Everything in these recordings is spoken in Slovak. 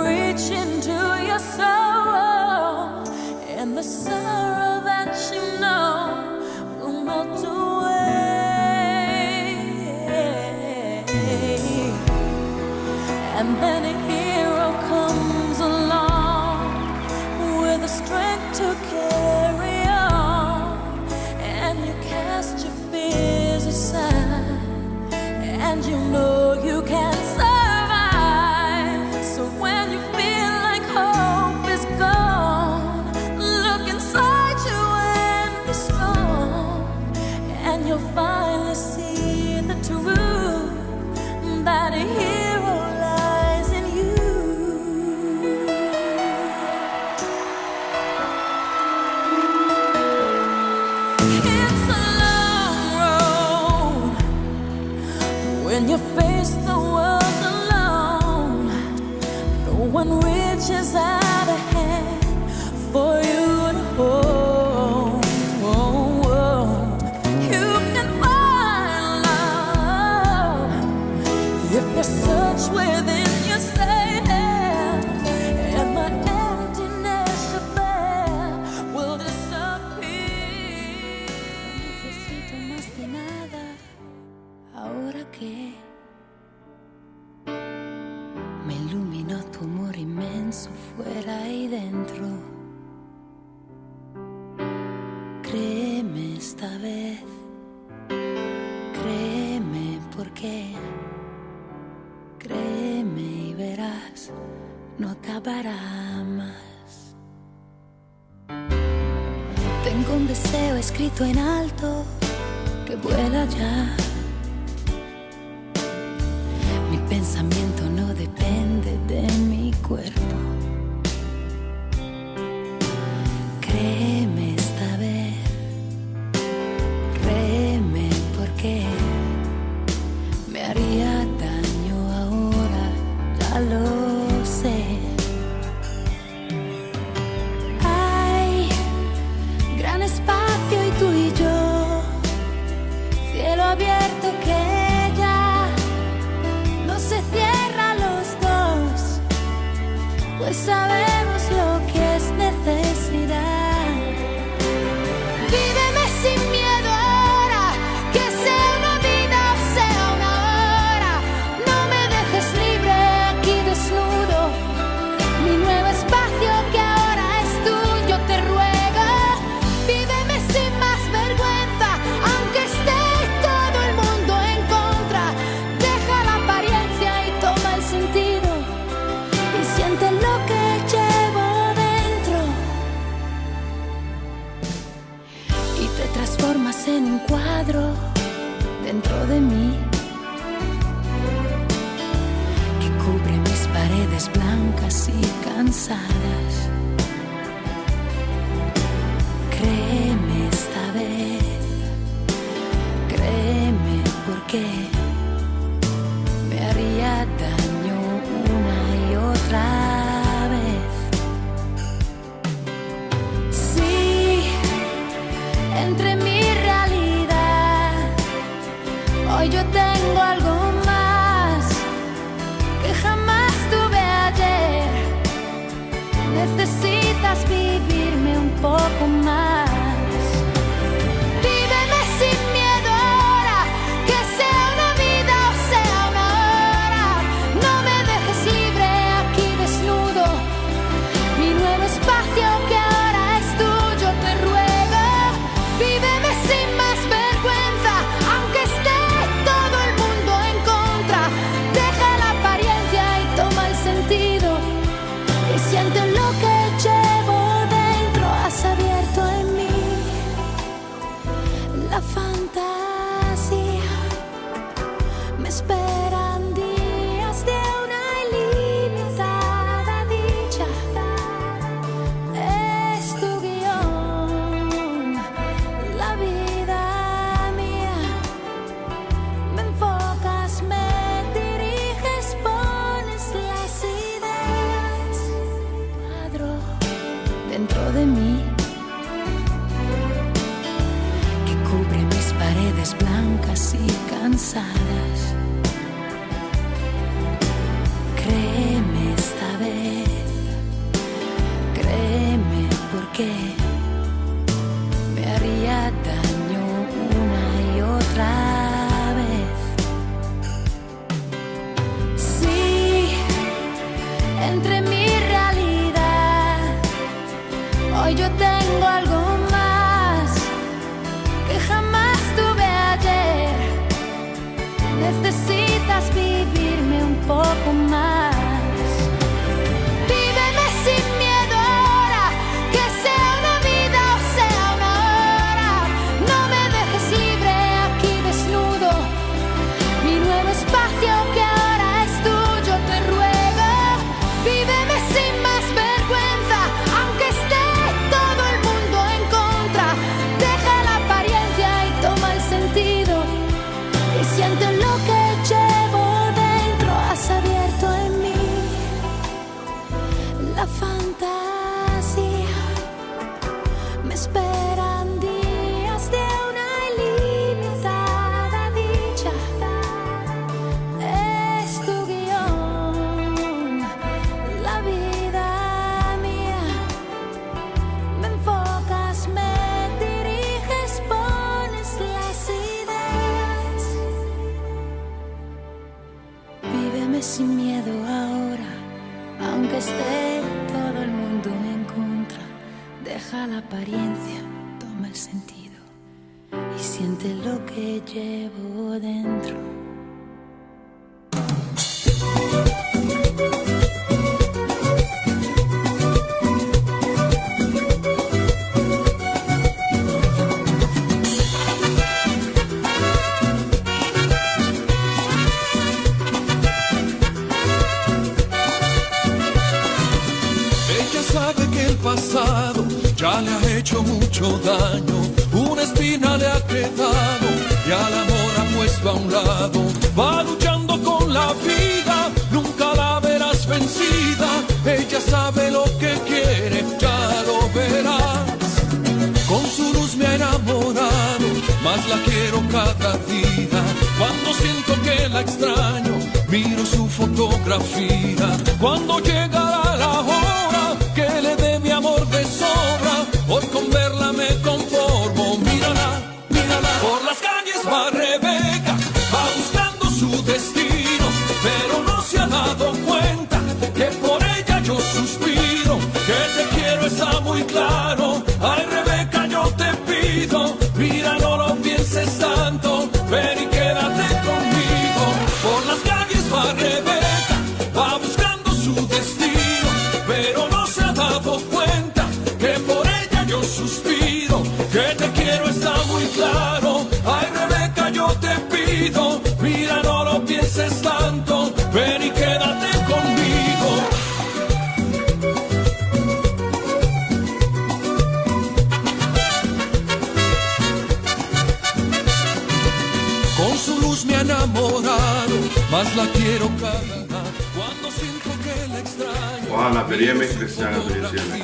reach into your soul, and the sorrow that you know will melt away. And then a hero comes along with the strength to carry on, and you cast your fears aside, and you know you can survive. So when you feel like hope is gone, look inside you and be strong, and you'll finally see the truth that a hero lies in you. It's a long road when you face the world alone. No one reaches out a hand for you to hold. You can find love if you search within yourself, and the emptiness you bear will disappear. Necesito más de nada ahora que me iluminó tu amor inmenso fuera y dentro. Créeme esta vez, créeme porque, créeme y verás, no acabará más. Tengo un deseo escrito en alto que vuela ya. Mi pensamiento no depende de mi cuerpo. Créeme esta vez, créeme porque me haría daño ahora, ya lo sé. Hay gran espacio y tú y yo, cielo abierto que ya no se cierra a los dos, pues sabemos lo que es necesidad. Víveme sin miedo ahora, que sea una vida o sea una hora. No me dejes libre aquí desnudo, mi nuevo espacio que ahora es tuyo, te ruego. Víveme sin más vergüenza, aunque esté todo el mundo en contra. Deja la apariencia y toma el sentido, y siente lo que llevo dentro. Y te transformas en un cuadro dentro de mí, que cubre mis paredes blancas y cansadas. Créeme esta vez, créeme porque me haría daño una y otra vez. Sí, entre mi realidad, hoy yo tengo algo más que jamás tuve ayer. Necesitas vivirme un poco más. Víveme sin miedo ahora, que sea una vida o sea una hora. No me dejes libre aquí desnudo, mi nuevo espacio que ahora es tuyo, te ruego. Víveme sin más vergüenza, aunque esté todo el mundo en contra. Deja la apariencia y toma el sentido, y siente lo que llevo dentro. Has abierto en mí la fantasía, me esperan días de una ilimitada dicha. Es tu guión, la vida mía. Me enfocas, me diriges, pones las ideas. Cuadro dentro de mí, que cubre mis paredes blancas y cansadas. Créeme esta vez, necesitas vivirme un poco más. Víveme sin miedo ahora, que sea una vida o sea una hora. No me dejes libre aquí desnudo, mi nuevo espacio que ahora es tuyo, te ruego. Víveme sin más vergüenza, aunque esté todo el mundo en contra. Deja la apariencia y toma el sentido, y siente lo que llevo dentro. Has abierto en mí la fantasía. Me esperan días de una ilimitada dicha. Es tu guión, la vida mía. Me enfocas, me diriges, pones las ideas. Víveme sin miedo ahora, aunque esté todo el mundo en contra. Deja la apariencia, toma el sentido, y siente lo que llevo dentro. Ella sabe que el pasado ya le ha hecho mucho daño, una espina le ha quedado y al amor ha puesto a un lado. Va luchando con la vida, nunca la verás vencida. Ella sabe lo que quiere, ya lo verás. Con su luz me ha enamorado, más la quiero cada día. Cuando siento que la extraño, miro su fotografía. Cuando llegará la hora que le dé mi amor de sobra, hoy con verla me conformo. Mírala, mírala, por las calles va Rebeca, va buscando su destino, pero no se ha dado cuenta que por ella yo suspiro. Que te quiero está muy claro, ay Rebeca yo te pido, mira no lo pienses tanto, ven y quédate conmigo. Por las calles va Rebeca, va buscando su destino, pero no se ha dado cuenta que por ella yo suspiro. Que te quiero está muy claro, ay Rebeca yo te pido, mira no lo pienses tanto, ven y quédate conmigo. Con su luz me ha enamorado, más la quiero cada día. Cuando siento que la extraño, Ohána, berieme, kresťana berieme.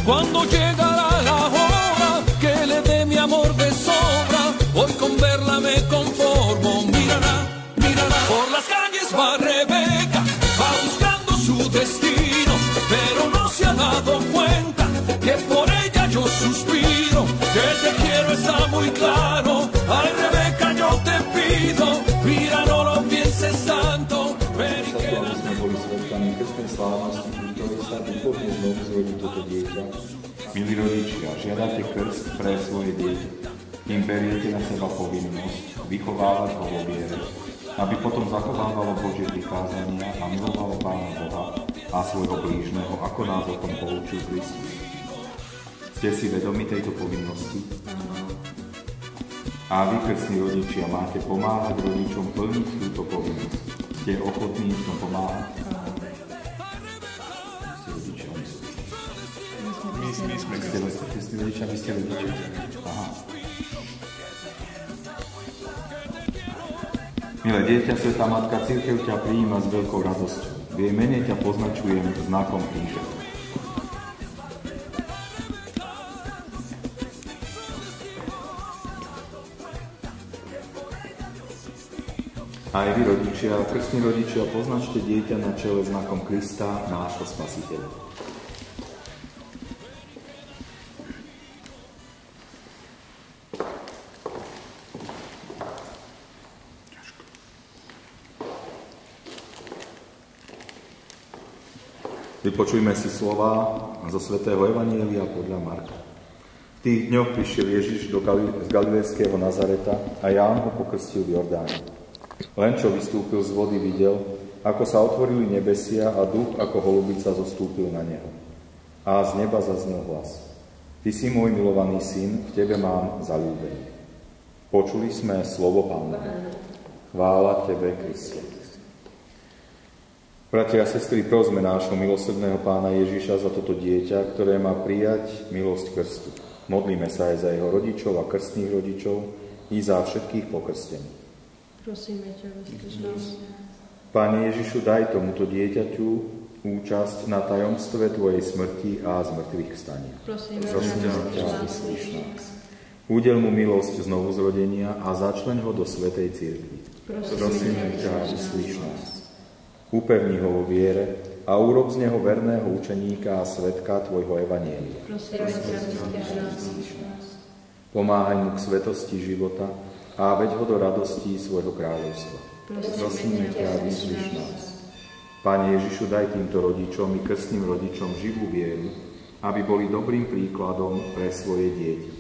cuando llegará la hora que le dé mi amor de sobra, hoy con verla me conformo. Mírala, mírala, por las calles va Rebeca, va buscando su destino, pero no se ha dado cuenta que por ella yo suspiro. Que te quiero está muy claro, ay Rebeca yo te pido, mira no lo pienses tanto, ven y quédate. Sme boli svedkami krstnej slávnosti, pri ktorej sa duchovne znovu zrodí toto dieťa. Milí rodičia, žiadate krst pre svoje dieťa. Im beriete na seba povinnosť vychovávať ho vo viere, aby potom zachovávalo Božie prikázania a milovalo Pána Boha a svojho blížneho, ako nás o tom poučil Kristus. Ste si vedomi tejto povinnosti? A vy, krstní rodičia, máte pomáhať rodičom plniť túto povinnosť. Ste ochotní v tom pomáhať? My sme Krstní rodičia, vy ste rodičia. Aha. Milé dieťa, Svätá Matka Cirkev ťa prijíma s veľkou radosťou. V jej mene ťa poznačujem znakom kríža. Aj vy, rodičia, krstní rodičia, poznačte dieťa na čele znakom Krista, nášho Spasiteľa. Vypočujme si slova zo svätého Evanjelia podľa Marka. V tých dňoch prišiel Ježiš z galilejského Nazareta a Ján ho pokrstil v Jordáne. Len čo vystúpil z vody, videl, ako sa otvorili nebesia a duch ako holubica zostúpil na neho. A z neba zaznel hlas: Ty si môj milovaný syn, v tebe mám zaľúbenie. Počuli sme slovo Pánovo. Chvála tebe, Kriste. Bratia a sestry, prosme nášho milosrdného Pána Ježiša za toto dieťa, ktoré má prijať milosť krstu. Modlíme sa aj za jeho rodičov a krstných rodičov i za všetkých pokrstených. Prosíme ťa, vyslyš nás. Pane Ježišu, daj tomuto dieťaťu účasť na tajomstve Tvojej smrti a zmrtvých vstania. Prosíme ťa, vyslíš nás. Udel mu milosť znovuzrodenia a začleň ho do svätej cirkvi. Prosíme ťa, vyslíš nás. Upevni ho vo viere a urob z neho verného učeníka a svedka Tvojho evanjelia. Prosíme ťa, vyslíš nás. Pomáhaj mu k svetosti života a veď ho do radosti svojho kráľovstva. Prosíme ťa, vyslíš nás. Pane Ježišu, daj týmto rodičom i krstným rodičom živú vieru, aby boli dobrým príkladom pre svoje dieťa.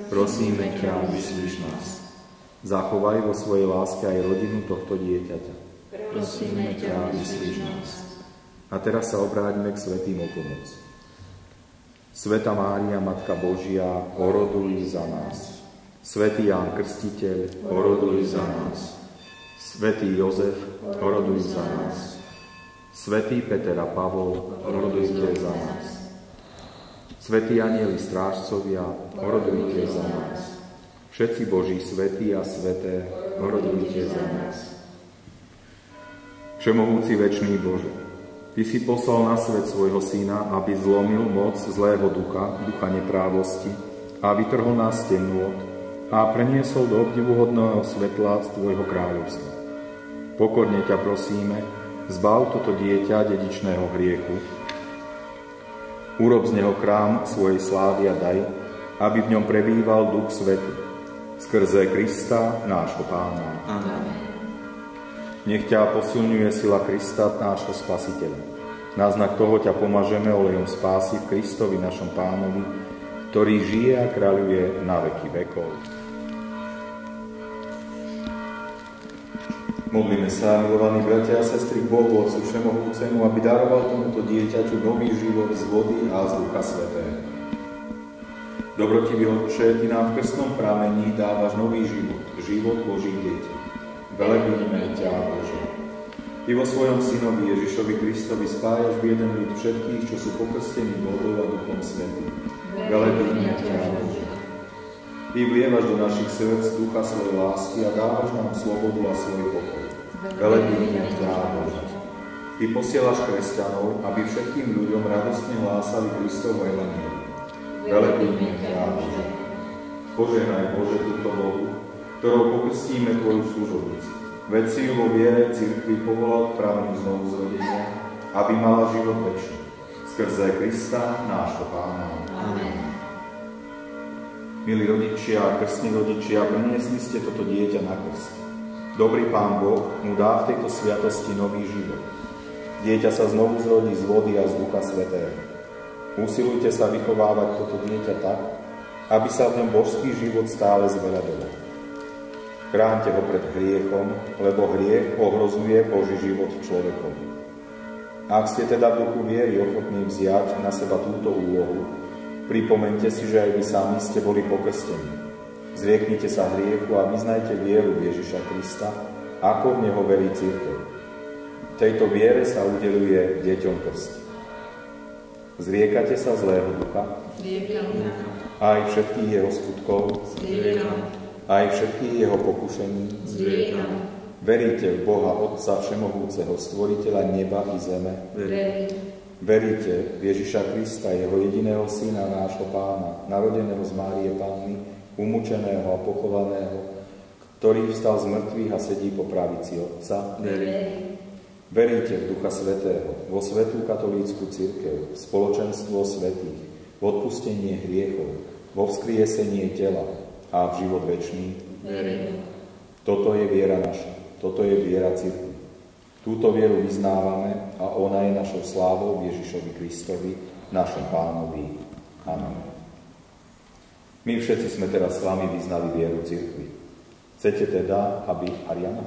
Prosíme ťa, vyslíš nás. Zachovaj vo svojej láske aj rodinu tohto dieťaťa. Prosíme ťa, vyslíš nás. A teraz sa obráťme k svätým o pomoc. Svätá Mária, Matka Božia, oroduj za nás. Svätý Ján Krstiteľ, oroduj za nás. Svätý Jozef, oroduj za nás. Svätý Peter a Pavol, orodujte za nás. Svätí anjeli strážcovia, orodujte za nás. Všetci Boží svätí a sväté, orodujte za nás. Všemohúci večný Bože, Ty si poslal na svet svojho Syna, aby zlomil moc zlého ducha, ducha neprávosti, a vytrhol nás z temnôt a preniesol do obdivuhodného svetla z Tvojho kráľovstva. Pokorne ťa prosíme, zbav toto dieťa dedičného hriechu, urob z neho chrám svojej slávy a daj, aby v ňom prebýval Duch Svätý, skrze Krista, nášho Pána. Amen. Nech ťa posilňuje sila Krista, nášho Spasiteľa. Na znak toho ťa pomažeme olejom spásy v Kristovi, našom Pánovi, ktorý žije a kráľuje na veky vekov. Modlíme sa, milovaní bratia a sestry, k Bohu Otcu Všemohúcemu, aby daroval tomuto dieťaťu nový život z vody a z Ducha Svätého. Dobrotivý Otče, Ty nám v krstnom pramení dávaš nový život, život Božích detí. Velebíme ťa, Bože. Ty vo svojom Synovi Ježišovi Kristovi spájaš v jeden ľud všetkých, čo sú pokrstení vodou a Duchom Svätým. Velebíme ťa, Bože. Ty vlievaš do našich srdc ducha svojej lásky a dávaš nám slobodu a svoj pokoj. Velebíme ťa, Bože. Ty posielaš kresťanov, aby všetkým ľuďom radostne hlásali Kristovo evanjelium. Velebíme ťa, Bože. Požehnaj, Bože, túto vodu, ktorou pokrstíme Tvoju služobnicu. Veď si ju vo viere cirkvi povolal k prameňu znovuzrodenia, aby mala život večný. Skrze Krista, nášho Pána. Amen. Milí rodičia a krstní rodičia, priniesli ste toto dieťa na krst. Dobrý Pán Boh mu dá v tejto sviatosti nový život. Dieťa sa znovu zrodí z vody a z Ducha Svätého. Usilujte sa vychovávať toto dieťa tak, aby sa v ňom božský život stále zveľadoval. Chránte ho pred hriechom, lebo hriech ohrozuje Boží život v človekovi. Ak ste teda v duchu viery ochotní vziať na seba túto úlohu, pripomeňte si, že aj vy sami ste boli pokrstení. Zrieknite sa hriechu a vyznajte vieru Ježiša Krista, ako v Neho verí cirkev. V tejto viere sa udeľuje deťom krst. Zriekate sa zlého ducha, aj všetkých jeho skutkov, aj všetkých jeho pokušení. Veríte v Boha Otca Všemohúceho, Stvoriteľa neba i zeme. Veríte v Ježiša Krista, jeho jediného Syna, nášho Pána, narodeného z Márie Panny, umúčeného a pochovaného, ktorý vstal z mŕtvych a sedí po pravici Otca. Veríte v Ducha Svätého, vo svätú katolícku cirkev, v spoločenstvo svätých, v odpustenie hriechov, vo vzkriesenie tela a v život večný. Toto je viera naša, toto je viera cirkvi. Túto vieru vyznávame a ona je našou slávou Ježišovi Kristovi, našom Pánovi. Amen. My všetci sme teraz s vami vyznali vieru cirkvi. Chcete teda, aby Ariana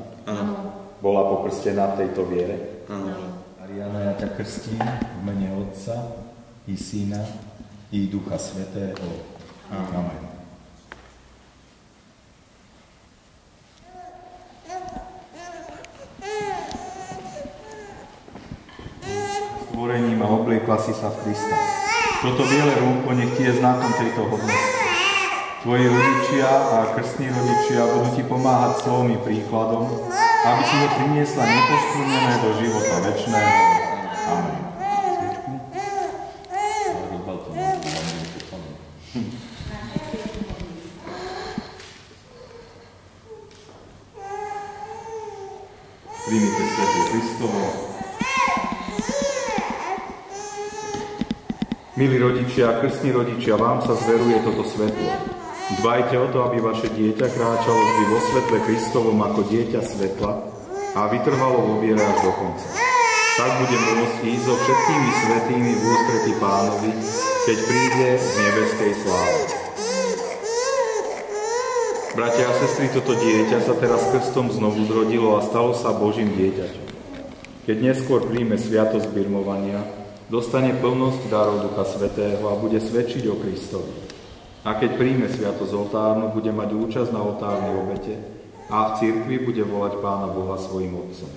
bola pokrstená v tejto viere? Ariana, ja ťa krstím v mene Otca i Syna i Ducha Svätého. Amen. Stvorením a obliekla si sa v Krista. Toto biele rúcho nech ti je znakom tejto hodnosti. Tvoji rodičia a krstní rodičia budú ti pomáhať slovmi príkladom, aby si ho priniesla nepoškvrnené do života večného. Amen. Príjmite svätú Kristovo. Milí rodičia, krstní rodičia, vám sa zveruje toto svetlo. Dbajte o to, aby vaše dieťa kráčalo vždy vo svetle Kristovom ako dieťa svetla a vytrvalo vo viere až do konca. Tak bude môcť ísť so všetkými svätými v ústretí Pánovi, keď príde z nebeskej slávy. Bratia a sestry, toto dieťa sa teraz krstom znovu zrodilo a stalo sa Božím dieťaťom. Keď neskôr príjme sviatosť birmovania, dostane plnosť darov Ducha Svätého a bude svedčiť o Kristovi. A keď príjme sviatosť oltárnu, bude mať účasť na oltárnej obete a v cirkvi bude volať Pána Boha svojim Otcom.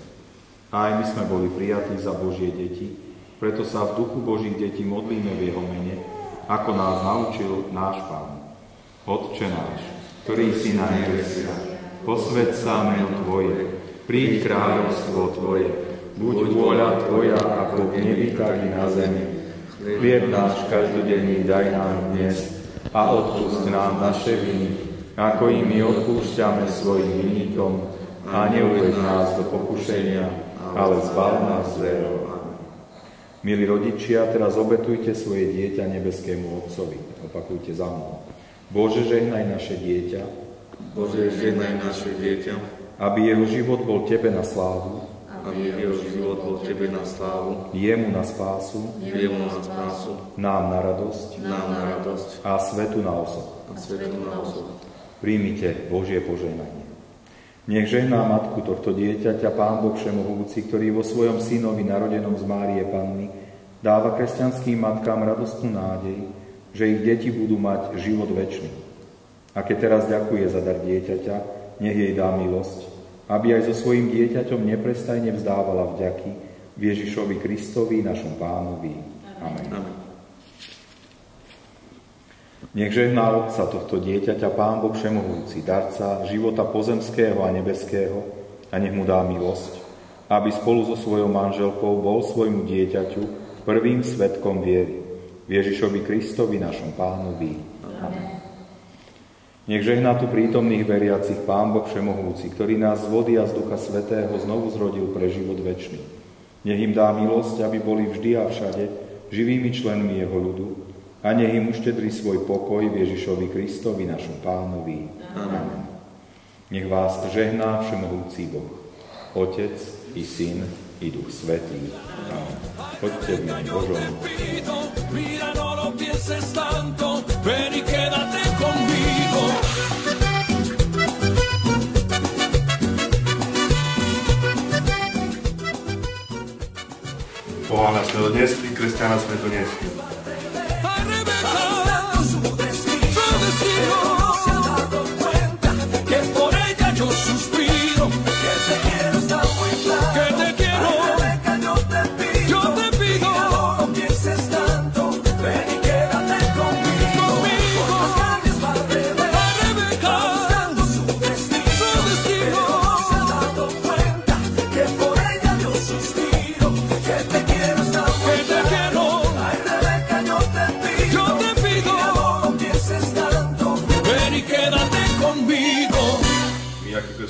A aj my sme boli prijatí za Božie deti, preto sa v duchu Božích detí modlíme v Jeho mene, ako nás naučil náš Pán. Otče náš, ktorý si na nebesiach, posväť sa meno Tvoje, príď kráľovstvo Tvoje, buď vôľa Tvoja ako v nebi, tak i na zemi. Chlieb náš každodenný daj nám dnes a odpusť nám naše viny, ako i my odpúšťame svojim vinníkom, a neuveď nás do pokušenia, ale zbav nás zlého. Milí rodičia, teraz obetujte svoje dieťa nebeskému Otcovi. Opakujte za mnou. Bože, žehnaj naše dieťa. Bože, žehnaj naše dieťa. Aby jeho život bol Tebe na slávu. Aby jeho život bol Tebe na slávu. Jemu na spásu. Jemu na spásu. Nám na radosť. Nám na radosť. A svetu na osob. A svetu na osob. Príjmite Božie požehnanie. Nech žehná matku tohto dieťaťa Pán Boh Všemohúci, ktorý vo svojom synovi narodenom z Márie Panny dáva kresťanským matkám radostnú nádej, že ich deti budú mať život večný. A keď teraz ďakuje za dar dieťaťa, nech jej dá milosť, aby aj so svojím dieťaťom neprestajne vzdávala vďaky v Ježišovi Kristovi, našom Pánovi. Amen. Amen. Nech žehná otca tohto dieťaťa Pán Boh Všemohúci, darca života pozemského a nebeského, a nech mu dá milosť, aby spolu so svojou manželkou bol svojmu dieťaťu prvým svedkom viery v Ježišovi Kristovi, našom Pánovi. Amen. Nech žehná tu prítomných veriacich Pán Boh Všemohúci, ktorý nás z vody a z Ducha Svätého znovu zrodil pre život večný. Nech im dá milosť, aby boli vždy a všade živými členmi jeho ľudu, a nech im uštedrí svoj pokoj v Ježišovi Kristovi, našom Pánovi. Amen. Nech vás žehná Všemohúci Boh, Otec i Syn i Duch Svätý. Amen. Poďte v mene Božom. Pohána sme to nesli, kresťana sme to nesli.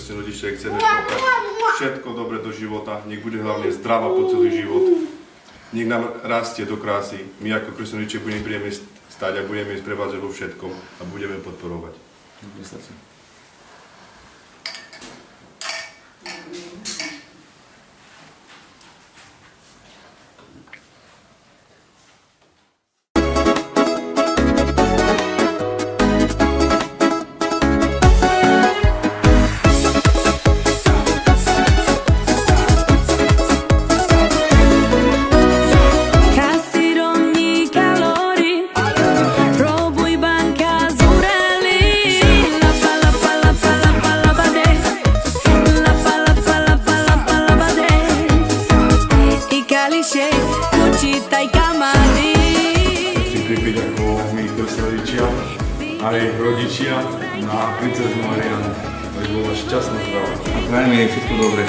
Rodičia, chceme všetko dobre do života, nech bude hlavne zdravá po celý život, nech nám rastie do krásy. My ako krstní rodičia budeme stať a budeme sprevádzať vo všetkom a budeme podporovať. Chci pripiť ako my rodičia, aj rodičia na princeznú Marianu. aby bola šťastná zdravá. A prajem jej všetko dobré.